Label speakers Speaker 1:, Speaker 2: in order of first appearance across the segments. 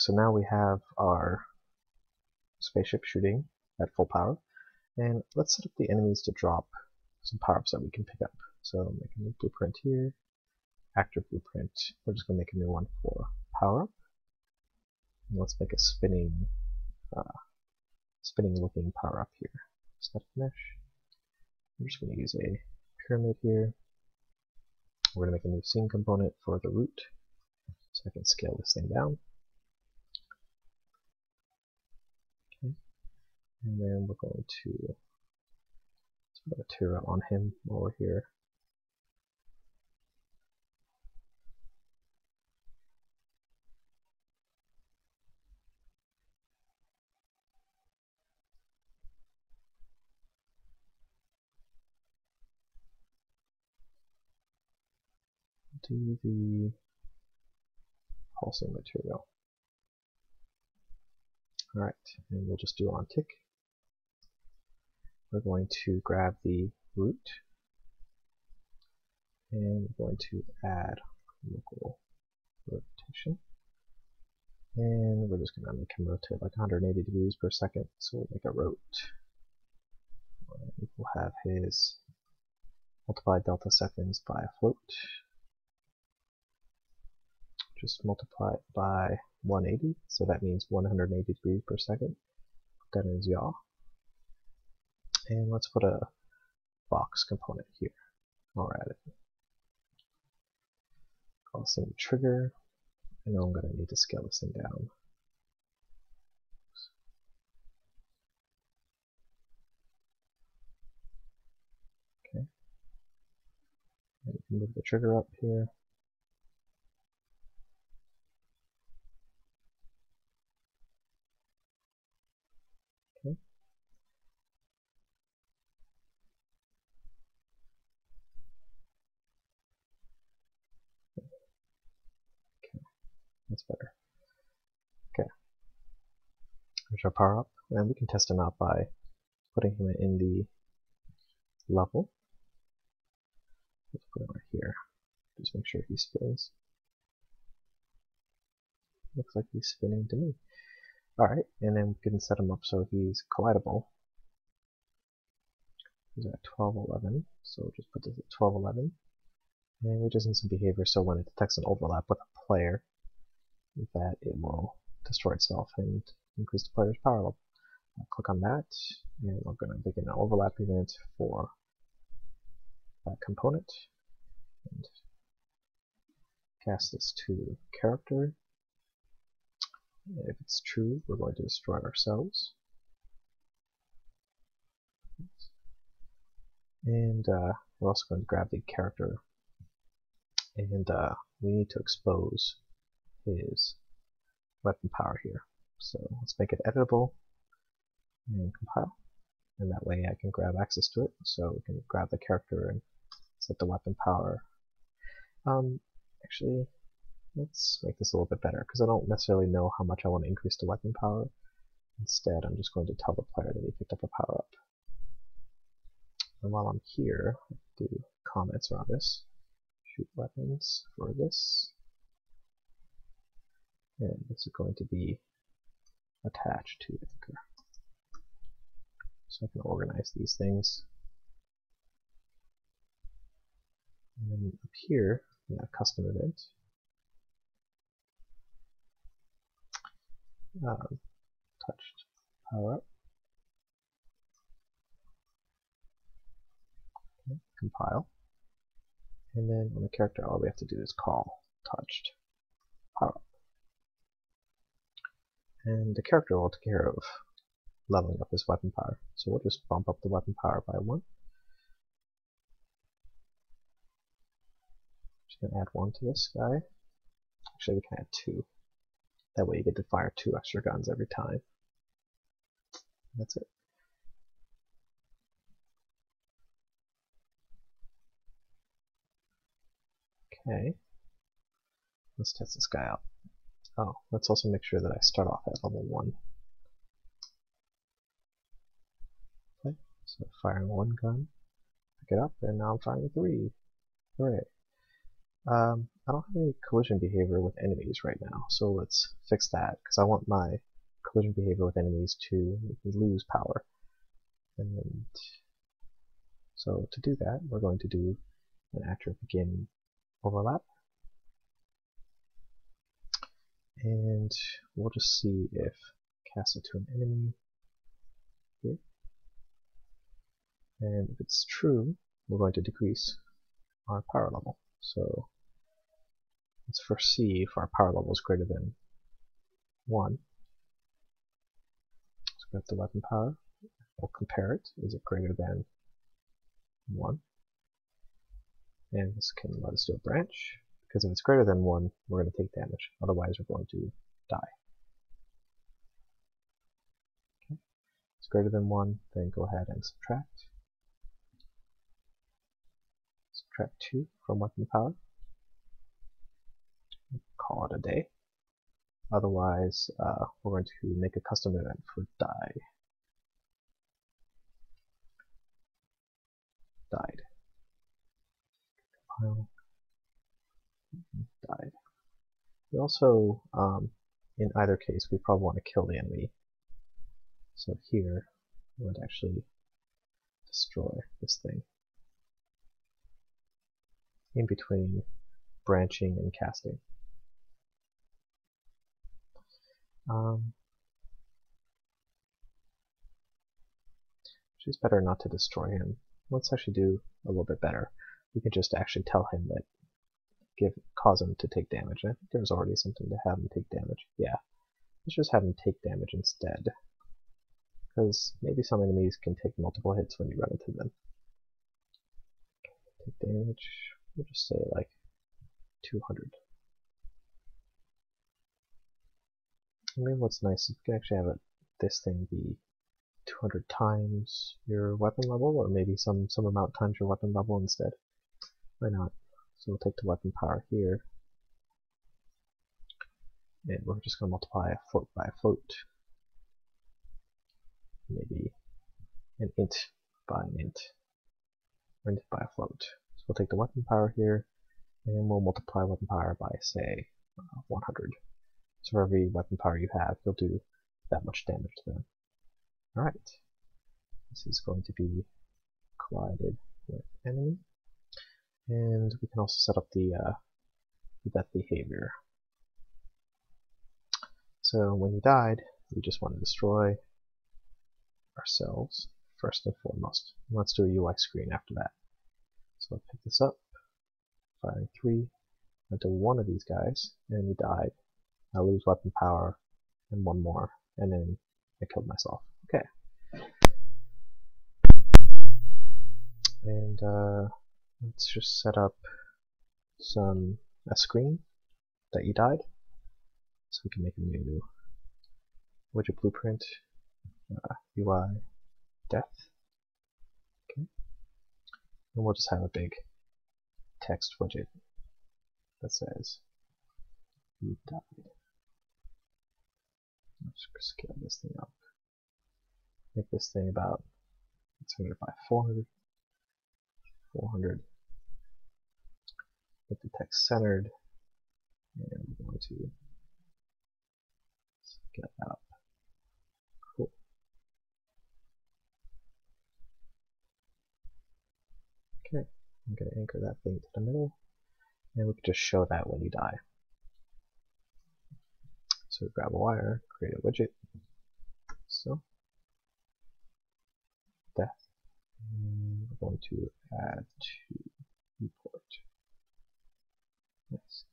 Speaker 1: So now we have our spaceship shooting at full power, and let's set up the enemies to drop some power-ups that we can pick up. So make a new blueprint here, actor blueprint. We're just going to make a new one for power-up. And let's make a spinning looking power-up here. Static mesh. I'm just going to use a pyramid here. We're going to make a new scene component for the root, so I can scale this thing down. Okay. And then we're going to put a material on him while we're here. Do the pulsing material. Alright, and we'll just do on tick. We're going to grab the root, and we're going to add local rotation. And we're just going to make him rotate like 180 degrees per second, so we'll make a rot. And we'll have his multiplied delta seconds by a float. Just multiply it by 180, so that means 180 degrees per second. Put that in his yaw. And let's put a box component here while we're at it. Call this thing trigger, and then I'm going to need to scale this thing down. Okay. And we can move the trigger up here. Okay. That's better. Okay. There's our power up, and we can test him out by putting him in the level. Let's put him right here. Just make sure he spins. Looks like he's spinning to me. Alright, and then we can set him up so he's collidable. He's at 1211, so we'll just put this at 1211. And we just need some behavior so when it detects an overlap with a player, that it will destroy itself and increase the player's power level. I'll click on that, and we're going to begin an overlap event for that component. And cast this to character. And if it's true, we're going to destroy ourselves. And we're also going to grab the character, and we need to expose his weapon power here. So let's make it editable and compile, and that way I can grab access to it. So we can grab the character and set the weapon power. Actually, let's make this a little bit better, because I don't necessarily know how much I want to increase the weapon power. Instead, I'm just going to tell the player that he picked up a power up. And while I'm here, I do comments around this. Shoot weapons for this. And this is going to be attached to anchor. So I can organize these things. And then up here, we have custom event. Touched power up. Okay, compile. And then on the character, all we have to do is call touched power up. And the character will take care of leveling up his weapon power. So we'll just bump up the weapon power by 1. Just going to add 1 to this guy. Actually, we can add 2. That way you get to fire 2 extra guns every time. That's it. Okay. Let's test this guy out. Oh, let's also make sure that I start off at level 1. Okay, so firing 1 gun, pick it up, and now I'm firing 3. Hooray. I don't have any collision behavior with enemies right now, so let's fix that, because I want my collision behavior with enemies to make me lose power. And so to do that, we're going to do an actor begin overlap, and we'll just see if cast it to an enemy here, and if it's true, we're going to decrease our power level. So let's first see if our power level is greater than 1. Let's grab the weapon power. We'll compare it. Is it greater than 1? And this can let us do a branch, because if it's greater than 1, we're going to take damage. Otherwise, we're going to die. Okay. If it's greater than 1, then go ahead and subtract. Subtract 2 from weapon power. Call it a day. Otherwise, we're going to make a custom event for die. Died. Compile. Died. We also, in either case, we probably want to kill the enemy. So here, we would actually destroy this thing in between branching and casting. It's better not to destroy him. Let's actually do a little bit better. We can just actually tell him that cause him to take damage. I think there's already something to have him take damage. Yeah, let's just have him take damage instead, because maybe some enemies can take multiple hits when you run into them. Take damage. We'll just say like 200. And then what's nice is you can actually have this thing be 200 times your weapon level, or maybe some amount times your weapon level instead. Why not? So we'll take the weapon power here, and we're just going to multiply a float by a float. Maybe an int by an int, or int by a float. So we'll take the weapon power here, and we'll multiply weapon power by, say, 100. So for every weapon power you have, you'll do that much damage to them. Alright, this is going to be collided with enemy, and we can also set up the death behavior. So when you died, we just want to destroy ourselves first and foremost. And let's do a UI screen after that. So I'll pick this up, firing 3, onto one of these guys, and he died. I lose weapon power, and one more, and then I killed myself. Okay. And let's just set up a screen that you died, so we can make a new widget blueprint, UI death. Okay. And we'll just have a big text widget that says you died. Let's scale this thing up. Make this thing about 600 by 400. 400. Get the text centered, and we're going to get that up. Cool. Okay, I'm going to anchor that thing to the middle, and we can just show that when you die. So grab a wire, create a widget. So death. And we're going to add to report. Nice.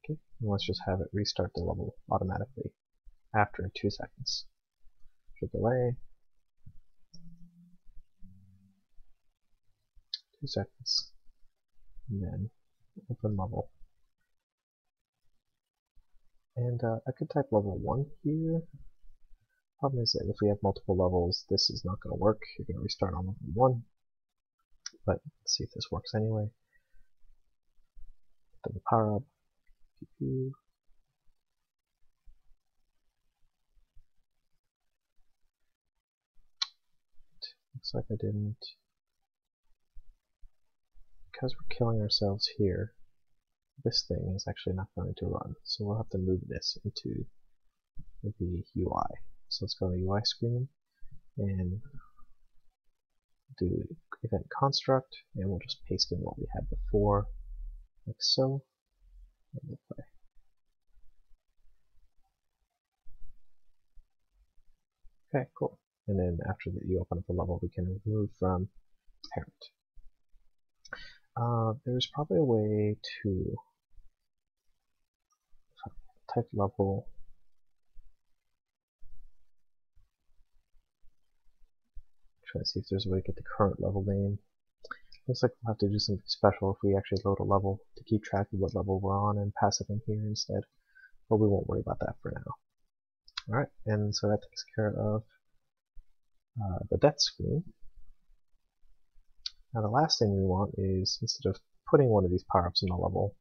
Speaker 1: Okay, and let's just have it restart the level automatically after 2 seconds. For delay, 2 seconds, and then open level. And I could type level 1 here. Problem is that if we have multiple levels, this is not going to work. You're going to restart on level 1. But let's see if this works anyway. Put the power up. Looks looks like I didn't, because we're killing ourselves here, this thing is actually not going to run. So we'll have to move this into the UI. So let's go to the UI screen and do event construct, and we'll just paste in what we had before, like so, and we'll play. Okay, cool. And then after that you open up a level, we can remove from parent. There's probably a way to type level, try to see if there's a way to get the current level name. Looks like we'll have to do something special if we actually load a level to keep track of what level we're on and pass it in here instead. But we won't worry about that for now. Alright, and so that takes care of the death screen. Now the last thing we want is, instead of putting one of these power-ups in a level,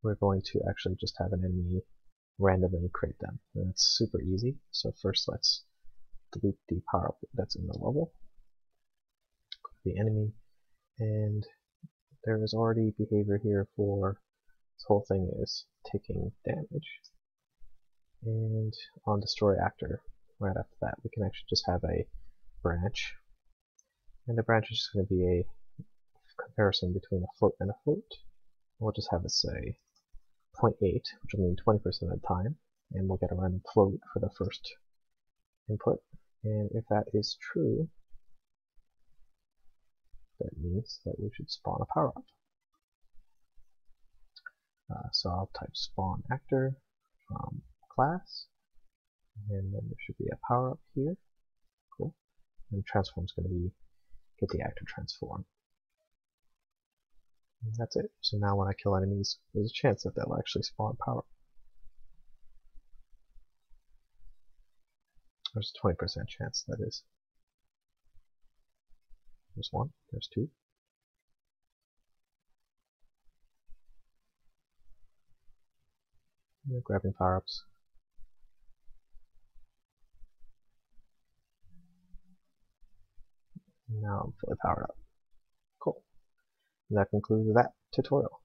Speaker 1: we're going to actually just have an enemy randomly create them. And it's super easy. So first let's delete the power-up that's in the level. Go to the enemy, and there is already behavior here for this whole thing is taking damage. And on destroy actor, right after that, we can actually just have a branch. And the branch is just going to be a comparison between a float and a float. We'll just have it say 0.8, which will mean 20% of the time, and we'll get a random float for the first input. And if that is true, that means that we should spawn a power-up. So I'll type spawn actor from class, and then there should be a power-up here. Cool. And transform is going to be get the actor transform. And that's it. So now when I kill enemies, there's a chance that they'll actually spawn power-up. There's a 20% chance, that is. There's one, there's two. And grabbing power-ups. Now I'm fully powered up. Cool. And that concludes that tutorial.